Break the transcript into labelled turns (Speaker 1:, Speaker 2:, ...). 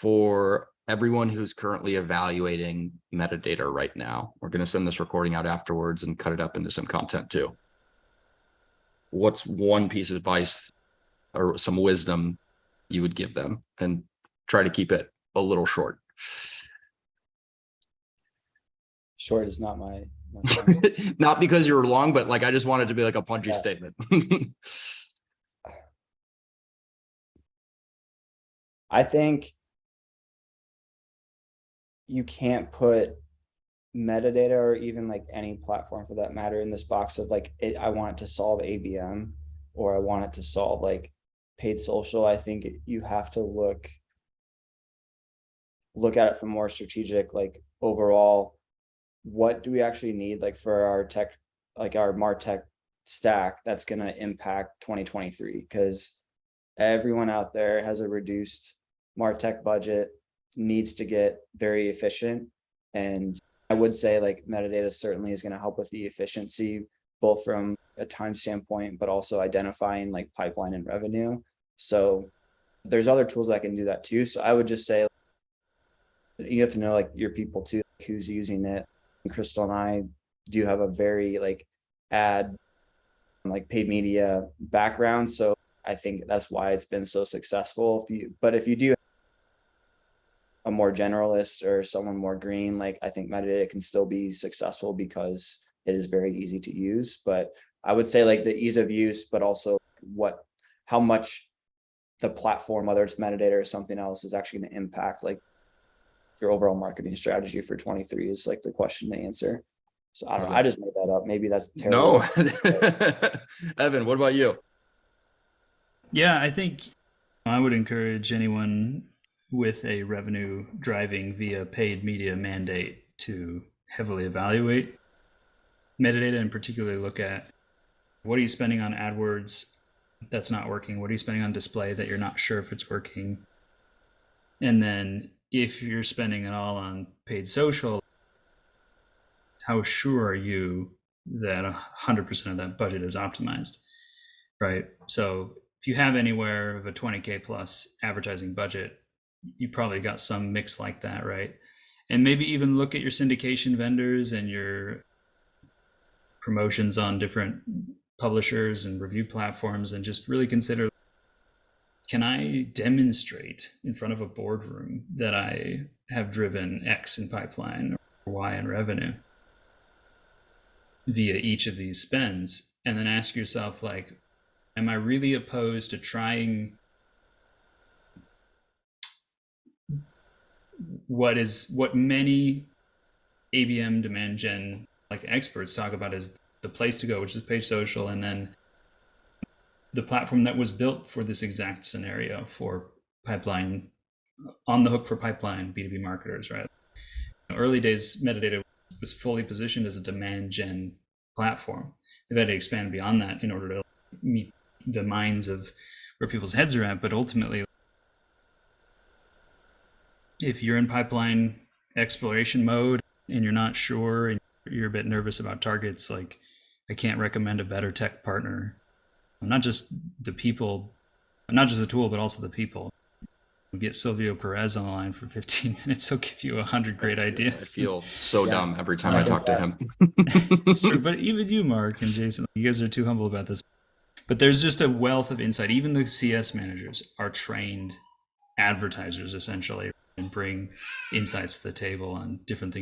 Speaker 1: for everyone who's currently evaluating metadata right now, we're going to send this recording out afterwards and cut it up into some content too. What's one piece of advice or some wisdom you would give them, and try to keep it a little short?
Speaker 2: Short is not my
Speaker 1: not because you were long, but like I just wanted to be like a punchy statement.
Speaker 2: I think you can't put metadata, or even like any platform for that matter, in this box of like I want it to solve ABM, or I want it to solve like paid social. I think you have to look at it from more strategic, like overall, what do we actually need like for our tech, like our MarTech stack that's going to impact 2023? Because everyone out there has a reduced MarTech budget, needs to get very efficient. And I would say like metadata certainly is going to help with the efficiency, both from a time standpoint, but also identifying like pipeline and revenue. So there's other tools that can do that too. So I would just say you have to know like your people too, like who's using it. And Crystal and I do have a very like ad, like paid media background. So I think that's why it's been so successful. If you do a more generalist or someone more green, like I think metadata can still be successful because it is very easy to use. But I would say like the ease of use, but also how much the platform, whether it's metadata or something else, is actually going to impact like your overall marketing strategy for 23 is like the question to answer. So I don't know. I just made that up. Maybe that's terrible.
Speaker 1: No. Evan, what about you?
Speaker 3: Yeah, I think I would encourage anyone with a revenue driving via paid media mandate to heavily evaluate metadata, and particularly look at what are you spending on AdWords that's not working? What are you spending on display that you're not sure if it's working? And then if you're spending it all on paid social, how sure are you that 100% of that budget is optimized, right? So if you have anywhere of a 20K plus advertising budget, you probably got some mix like that, right? And maybe even look at your syndication vendors and your promotions on different publishers and review platforms, and just really consider, can I demonstrate in front of a boardroom that I have driven X in pipeline or Y in revenue via each of these spends? And then ask yourself, like, am I really opposed to trying what many ABM demand gen like experts talk about as the place to go, which is paid social, and then the platform that was built for this exact scenario for pipeline, on the hook for pipeline B2B marketers, right? Early days, metadata was fully positioned as a demand gen platform. They've had to expand beyond that in order to meet the minds of where people's heads are at. But ultimately, if you're in pipeline exploration mode and you're not sure and you're a bit nervous about targets, like, I can't recommend a better tech partner. Not just the people, not just the tool, but also the people. Get Silvio Perez on the line for 15 minutes. He'll give you 100 great ideas.
Speaker 1: I feel so dumb every time I talk to him.
Speaker 3: It's true. But even you, Mark and Jason, you guys are too humble about this. But there's just a wealth of insight. Even the CS managers are trained advertisers, essentially, and bring insights to the table on different things